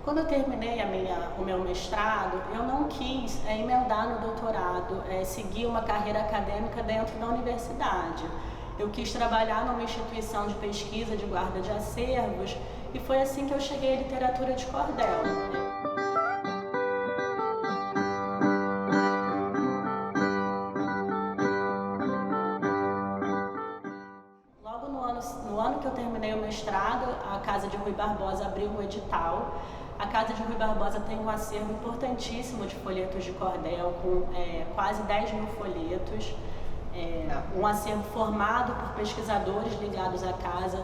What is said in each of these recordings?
Quando eu terminei o meu mestrado, eu não quis emendar no doutorado, seguir uma carreira acadêmica dentro da universidade. Eu quis trabalhar numa instituição de pesquisa de guarda de acervos e foi assim que eu cheguei à literatura de cordel. Logo no ano que eu terminei o mestrado, a Casa de Ruy Barbosa abriu um edital. A Casa de Ruy Barbosa tem um acervo importantíssimo de folhetos de cordel, com quase 10 mil folhetos. Um acervo formado por pesquisadores ligados à casa.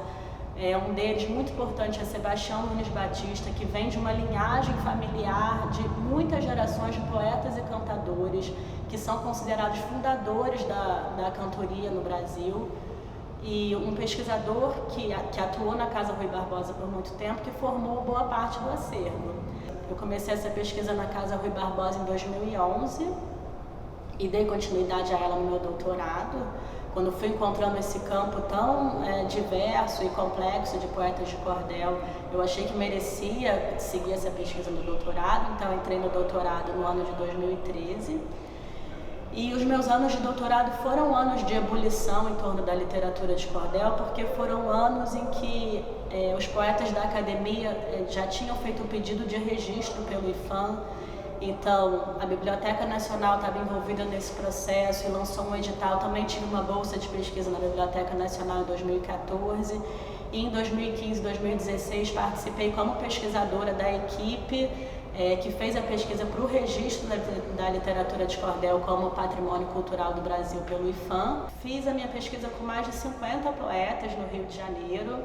Um deles, muito importante, é Sebastião Nunes Batista, que vem de uma linhagem familiar de muitas gerações de poetas e cantadores, que são considerados fundadores da cantoria no Brasil. E um pesquisador que atuou na Casa Ruy Barbosa por muito tempo, que formou boa parte do acervo. Eu comecei essa pesquisa na Casa Ruy Barbosa em 2011 e dei continuidade a ela no meu doutorado, quando fui encontrando esse campo tão diverso e complexo de poetas de cordel. Eu achei que merecia seguir essa pesquisa no doutorado, então entrei no doutorado no ano de 2013. E os meus anos de doutorado foram anos de ebulição em torno da literatura de cordel, porque foram anos em que os poetas da academia já tinham feito o pedido de registro pelo IPHAN. Então, a Biblioteca Nacional estava envolvida nesse processo e lançou um edital. Também tive uma bolsa de pesquisa na Biblioteca Nacional em 2014. E em 2015 e 2016 participei como pesquisadora da equipe que fez a pesquisa para o registro da literatura de cordel como patrimônio cultural do Brasil pelo IPHAN. Fiz a minha pesquisa com mais de 50 poetas no Rio de Janeiro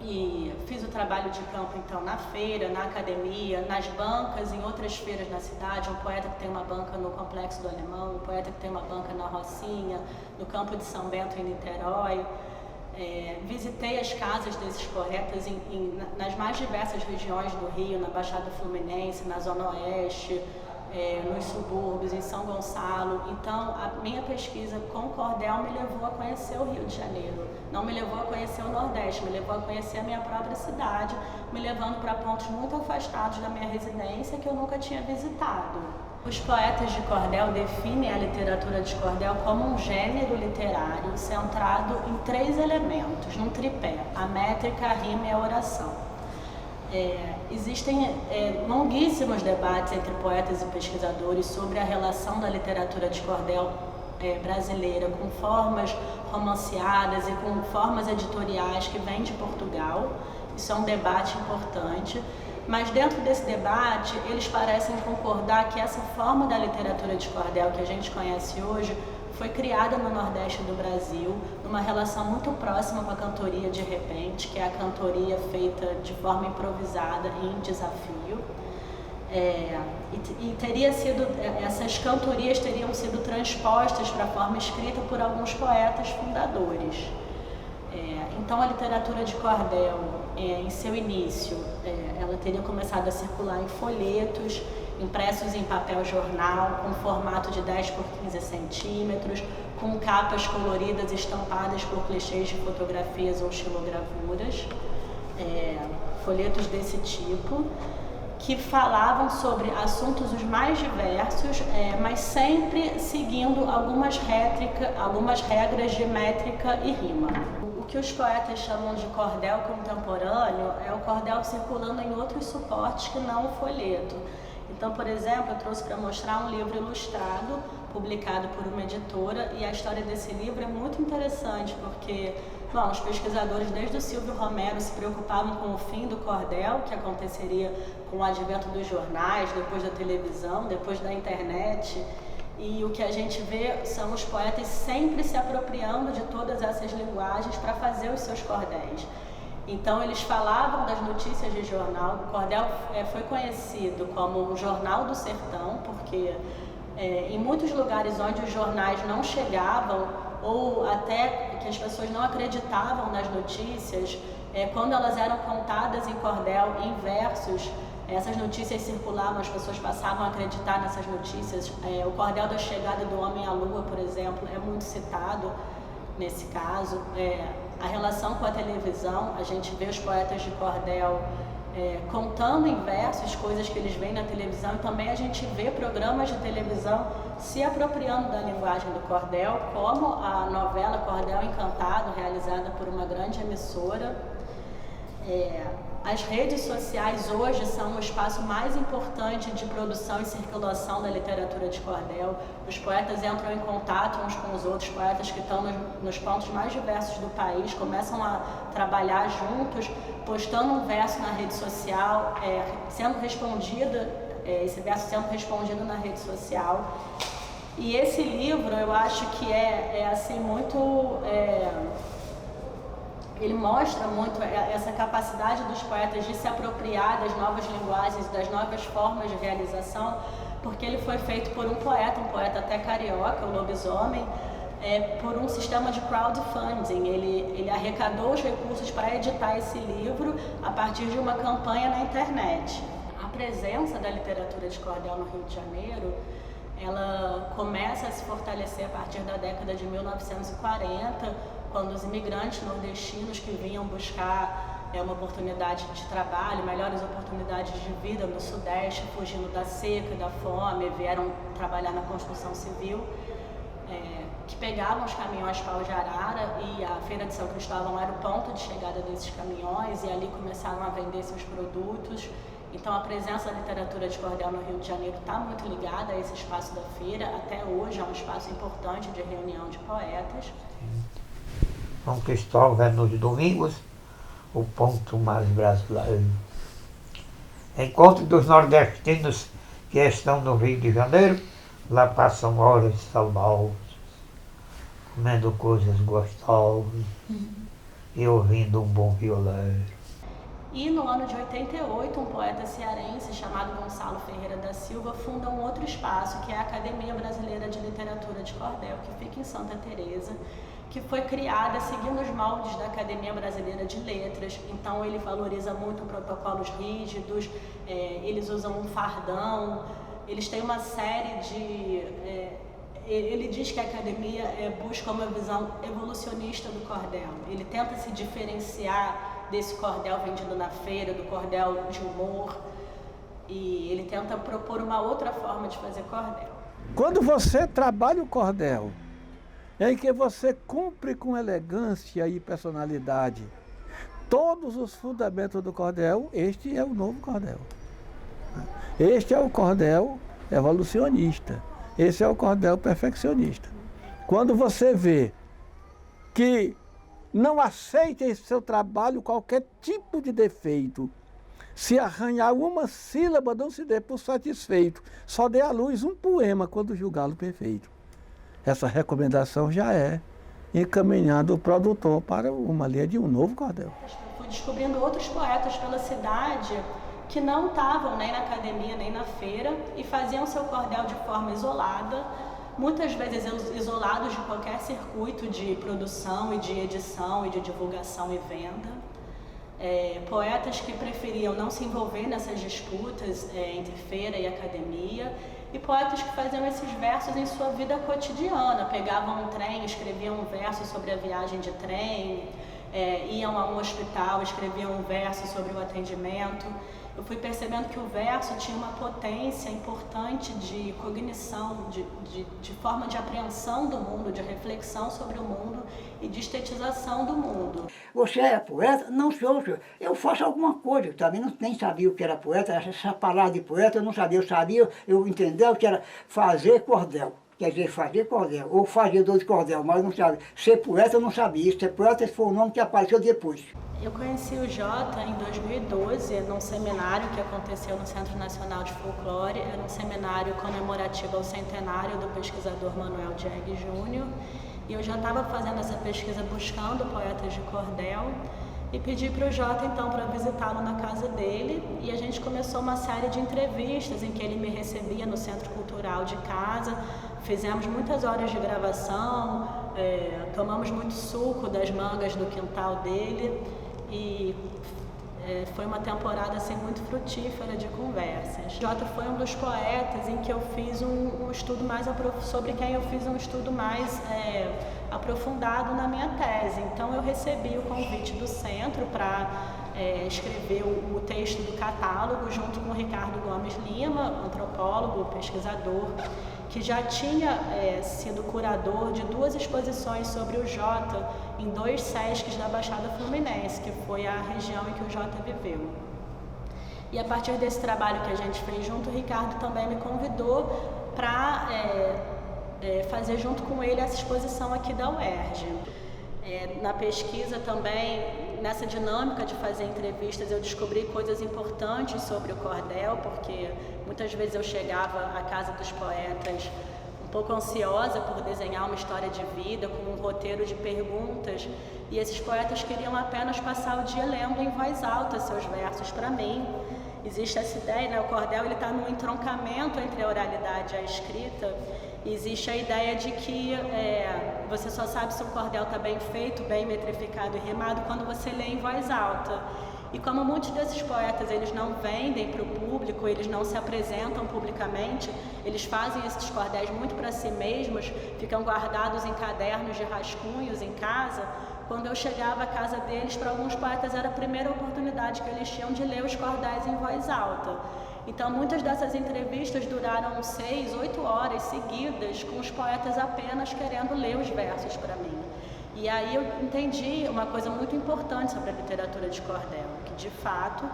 e fiz o trabalho de campo então na feira, na academia, nas bancas, em outras feiras na cidade. Um poeta que tem uma banca no Complexo do Alemão, um poeta que tem uma banca na Rocinha, no Campo de São Bento em Niterói. Visitei as casas desses poetas nas mais diversas regiões do Rio, na Baixada Fluminense, na Zona Oeste, nos subúrbios, em São Gonçalo. Então, a minha pesquisa com cordel me levou a conhecer o Rio de Janeiro. Não me levou a conhecer o Nordeste, me levou a conhecer a minha própria cidade, me levando para pontos muito afastados da minha residência que eu nunca tinha visitado. Os poetas de cordel definem a literatura de cordel como um gênero literário centrado em 3 elementos, num tripé: a métrica, a rima e a oração. Existem longuíssimos debates entre poetas e pesquisadores sobre a relação da literatura de cordel brasileira com formas romanceadas e com formas editoriais que vêm de Portugal. Isso é um debate importante. Mas dentro desse debate, eles parecem concordar que essa forma da literatura de cordel que a gente conhece hoje foi criada no Nordeste do Brasil, numa relação muito próxima com a cantoria de repente, que é a cantoria feita de forma improvisada e em desafio. Essas cantorias teriam sido transpostas para a forma escrita por alguns poetas fundadores. Então a literatura de cordel, em seu início, ela teria começado a circular em folhetos, impressos em papel jornal, com formato de 10 por 15 centímetros, com capas coloridas estampadas por clichês de fotografias ou estilogravuras, folhetos desse tipo, que falavam sobre assuntos os mais diversos, mas sempre seguindo algumas regras de métrica e rima. O que os poetas chamam de cordel contemporâneo é o cordel circulando em outros suportes que não o folheto. Então, por exemplo, eu trouxe para mostrar um livro ilustrado, publicado por uma editora, e a história desse livro é muito interessante, porque os pesquisadores desde o Silvio Romero se preocupavam com o fim do cordel, que aconteceria com o advento dos jornais, depois da televisão, depois da internet. E o que a gente vê são os poetas sempre se apropriando de todas essas linguagens para fazer os seus cordéis. Então eles falavam das notícias de jornal. O cordel foi conhecido como o Jornal do Sertão, porque em muitos lugares onde os jornais não chegavam, ou até que as pessoas não acreditavam nas notícias, quando elas eram contadas em cordel, em versos, essas notícias circulavam, as pessoas passavam a acreditar nessas notícias. O cordel da chegada do homem à lua, por exemplo, é muito citado nesse caso. A relação com a televisão, a gente vê os poetas de cordel contando em versos coisas que eles veem na televisão, e também a gente vê programas de televisão se apropriando da linguagem do cordel, como a novela Cordel Encantado, realizada por uma grande emissora. As redes sociais hoje são o espaço mais importante de produção e circulação da literatura de cordel. Os poetas entram em contato uns com os outros, poetas que estão nos pontos mais diversos do país, começam a trabalhar juntos, postando um verso na rede social, sendo respondido, esse verso sendo respondido na rede social. E esse livro, eu acho que assim, muito... ele mostra muito essa capacidade dos poetas de se apropriar das novas linguagens, das novas formas de realização, porque ele foi feito por um poeta até carioca, o Lobisomem, por um sistema de crowdfunding. Ele arrecadou os recursos para editar esse livro a partir de uma campanha na internet. A presença da literatura de cordel no Rio de Janeiro, ela começa a se fortalecer a partir da década de 1940, quando os imigrantes nordestinos que vinham buscar uma oportunidade de trabalho, melhores oportunidades de vida no Sudeste, fugindo da seca e da fome, vieram trabalhar na construção civil, que pegavam os caminhões pau de arara, e a Feira de São Cristóvão era o ponto de chegada desses caminhões, e ali começaram a vender seus produtos. Então a presença da literatura de cordel no Rio de Janeiro está muito ligada a esse espaço da feira, até hoje é um espaço importante de reunião de poetas. São Cristóvão é nos domingos, o ponto mais brasileiro. Encontro dos nordestinos que estão no Rio de Janeiro, lá passam horas saudosas, comendo coisas gostosas e ouvindo um bom violão. E no ano de 88, um poeta cearense chamado Gonçalo Ferreira da Silva funda um outro espaço, que é a Academia Brasileira de Literatura de Cordel, que fica em Santa Teresa, que foi criada seguindo os moldes da Academia Brasileira de Letras. Então ele valoriza muito protocolos rígidos, eles usam um fardão, eles têm uma série de... ele diz que a academia busca uma visão evolucionista do cordel. Ele tenta se diferenciar desse cordel vendido na feira, do cordel de humor, e ele tenta propor uma outra forma de fazer cordel. Quando você trabalha o cordel, em que você cumpre com elegância e personalidade todos os fundamentos do cordel, este é o novo cordel. Este é o cordel evolucionista. Esse é o cordel perfeccionista. Quando você vê que não aceita em seu trabalho qualquer tipo de defeito, se arranhar uma sílaba, não se dê por satisfeito, só dê à luz um poema quando julgá-lo perfeito. Essa recomendação já é encaminhando o produtor para uma linha de um novo cordel. Eu fui descobrindo outros poetas pela cidade que não estavam nem na academia nem na feira e faziam seu cordel de forma isolada, muitas vezes isolados de qualquer circuito de produção e de edição e de divulgação e venda. Poetas que preferiam não se envolver nessas disputas entre feira e academia, e poetas que faziam esses versos em sua vida cotidiana, pegavam um trem, escreviam um verso sobre a viagem de trem, iam a um hospital, escreviam um verso sobre o atendimento. Eu fui percebendo que o verso tinha uma potência importante de cognição, de forma de apreensão do mundo, de reflexão sobre o mundo e de estetização do mundo. Você é poeta? Não sou, senhor. Eu faço alguma coisa. Eu também nem sabia o que era poeta. Essa palavra de poeta eu não sabia. Eu entendia o que era fazer cordel. Quer dizer, fazer cordel, ou fazedor de cordel, mas eu não sabia. Ser poeta eu não sabia. Ser poeta foi o nome que apareceu depois. Eu conheci o Jota em 2012, num seminário que aconteceu no Centro Nacional de Folclore. Era um seminário comemorativo ao centenário do pesquisador Manuel Diegue Júnior. E eu já estava fazendo essa pesquisa buscando poetas de cordel e pedi para o Jota, então, para visitá-lo na casa dele. E a gente começou uma série de entrevistas em que ele me recebia no Centro Cultural de casa. Fizemos muitas horas de gravação, tomamos muito suco das mangas do quintal dele. E foi uma temporada assim, muito frutífera de conversas. Jota foi um dos poetas em que eu fiz um estudo mais sobre quem eu fiz um estudo mais aprofundado na minha tese. Então eu recebi o convite do centro para escreveu o texto do catálogo junto com o Ricardo Gomes Lima, antropólogo, pesquisador, que já tinha sido curador de 2 exposições sobre o Jota em 2 SESCs da Baixada Fluminense, que foi a região em que o Jota viveu. E a partir desse trabalho que a gente fez junto, o Ricardo também me convidou para fazer junto com ele essa exposição aqui da UERJ. Na pesquisa também, nessa dinâmica de fazer entrevistas, eu descobri coisas importantes sobre o cordel, porque muitas vezes eu chegava à casa dos poetas um pouco ansiosa por desenhar uma história de vida, com um roteiro de perguntas, e esses poetas queriam apenas passar o dia lendo em voz alta seus versos para mim. Existe essa ideia, né? O cordel está no entroncamento entre a oralidade e a escrita. Existe a ideia de que você só sabe se um cordel está bem feito, bem metrificado e rimado quando você lê em voz alta. E como muitos desses poetas eles não vendem para o público, eles não se apresentam publicamente, eles fazem esses cordéis muito para si mesmos, ficam guardados em cadernos de rascunhos em casa. Quando eu chegava à casa deles, para alguns poetas era a primeira oportunidade que eles tinham de ler os cordéis em voz alta. Então, muitas dessas entrevistas duraram 6, 8 horas seguidas, com os poetas apenas querendo ler os versos para mim. E aí eu entendi uma coisa muito importante sobre a literatura de cordel, que de fato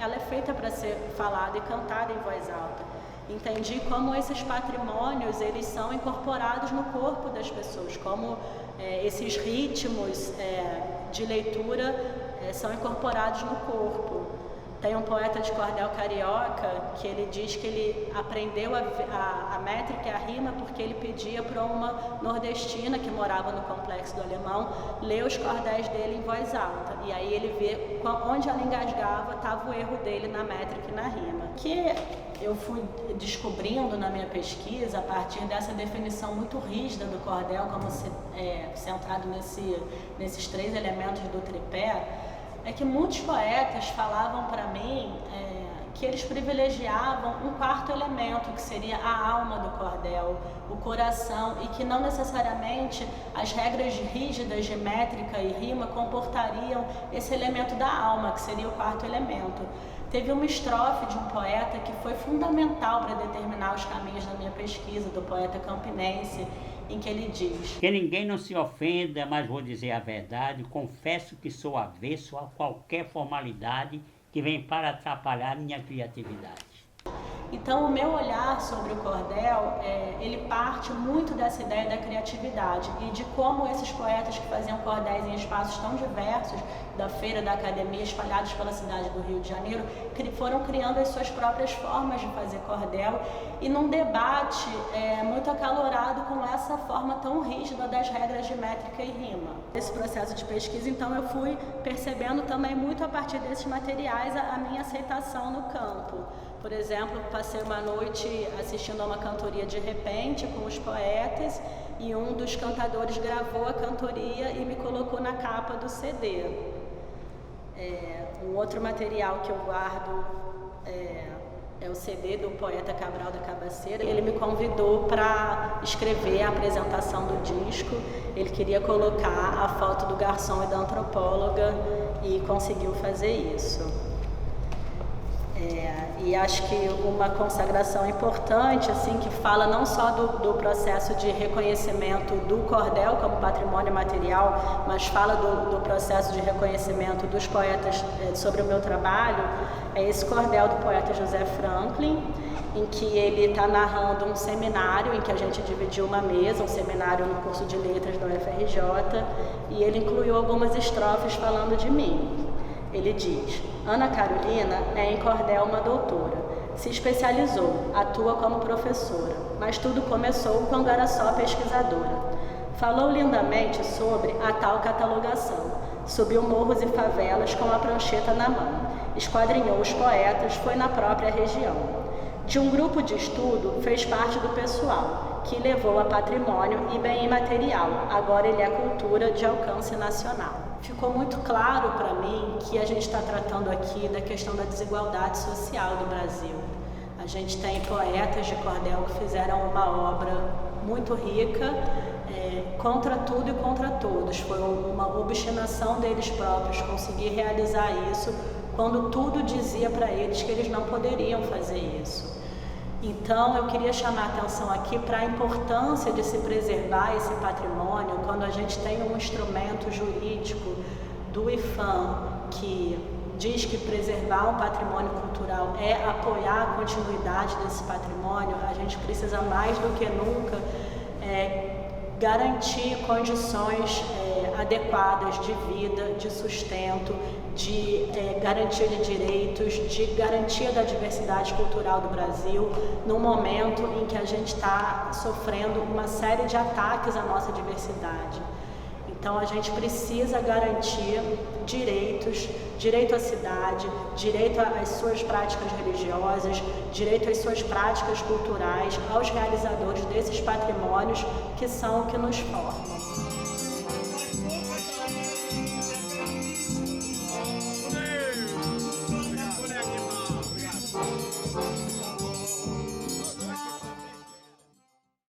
ela é feita para ser falada e cantada em voz alta. Entendi como esses patrimônios eles são incorporados no corpo das pessoas, como esses ritmos de leitura são incorporados no corpo. Tem um poeta de cordel carioca que ele diz que ele aprendeu a métrica e a rima porque ele pedia para uma nordestina que morava no Complexo do Alemão ler os cordéis dele em voz alta. E aí ele vê onde ela engasgava, estava o erro dele na métrica e na rima. Que eu fui descobrindo na minha pesquisa, a partir dessa definição muito rígida do cordel, como centrado nesses 3 elementos do tripé, é que muitos poetas falavam para mim que eles privilegiavam um 4º elemento, que seria a alma do cordel, o coração, e que não necessariamente as regras rígidas de métrica e rima comportariam esse elemento da alma, que seria o 4º elemento. Teve uma estrofe de um poeta que foi fundamental para determinar os caminhos da minha pesquisa, do poeta campinense, em que ele diz: que ninguém não se ofenda, mas vou dizer a verdade, confesso que sou avesso a qualquer formalidade que vem para atrapalhar minha criatividade. Então, o meu olhar sobre o cordel, ele parte muito dessa ideia da criatividade e de como esses poetas que faziam cordéis em espaços tão diversos, da feira, da academia, espalhados pela cidade do Rio de Janeiro, foram criando as suas próprias formas de fazer cordel e num debate muito acalorado com essa forma tão rígida das regras de métrica e rima. Nesse processo de pesquisa, então, eu fui percebendo também muito a partir desses materiais a minha aceitação no campo. Por exemplo, passei uma noite assistindo a uma cantoria de repente com os poetas e um dos cantadores gravou a cantoria e me colocou na capa do CD. Um outro material que eu guardo é o CD do poeta Cabral da Cabaceira. Ele me convidou para escrever a apresentação do disco. Ele queria colocar a foto do garçom e da antropóloga e conseguiu fazer isso. E acho que uma consagração importante, assim, que fala não só do processo de reconhecimento do cordel como patrimônio material, mas fala do processo de reconhecimento dos poetas sobre o meu trabalho, é esse cordel do poeta José Franklin, em que ele está narrando um seminário em que a gente dividiu uma mesa, um seminário no curso de letras da UFRJ, e ele incluiu algumas estrofes falando de mim. Ele diz: Ana Carolina é em cordel uma doutora, se especializou, atua como professora, mas tudo começou quando era só pesquisadora. Falou lindamente sobre a tal catalogação, subiu morros e favelas com a prancheta na mão, esquadrinhou os poetas, foi na própria região. De um grupo de estudo, fez parte do pessoal, que levou a patrimônio e bem imaterial, agora ele é cultura de alcance nacional. Ficou muito claro para mim que a gente está tratando aqui da questão da desigualdade social do Brasil. A gente tem poetas de cordel que fizeram uma obra muito rica, contra tudo e contra todos. Foi uma obstinação deles próprios conseguir realizar isso, quando tudo dizia para eles que eles não poderiam fazer isso. Então, eu queria chamar a atenção aqui para a importância de se preservar esse patrimônio quando a gente tem um instrumento jurídico do IPHAN que diz que preservar um patrimônio cultural é apoiar a continuidade desse patrimônio. A gente precisa mais do que nunca garantir condições adequadas de vida, de sustento, de garantia de direitos, de garantia da diversidade cultural do Brasil, num momento em que a gente está sofrendo uma série de ataques à nossa diversidade. Então a gente precisa garantir direitos, direito à cidade, direito às suas práticas religiosas, direito às suas práticas culturais, aos realizadores desses patrimônios que são o que nos formam.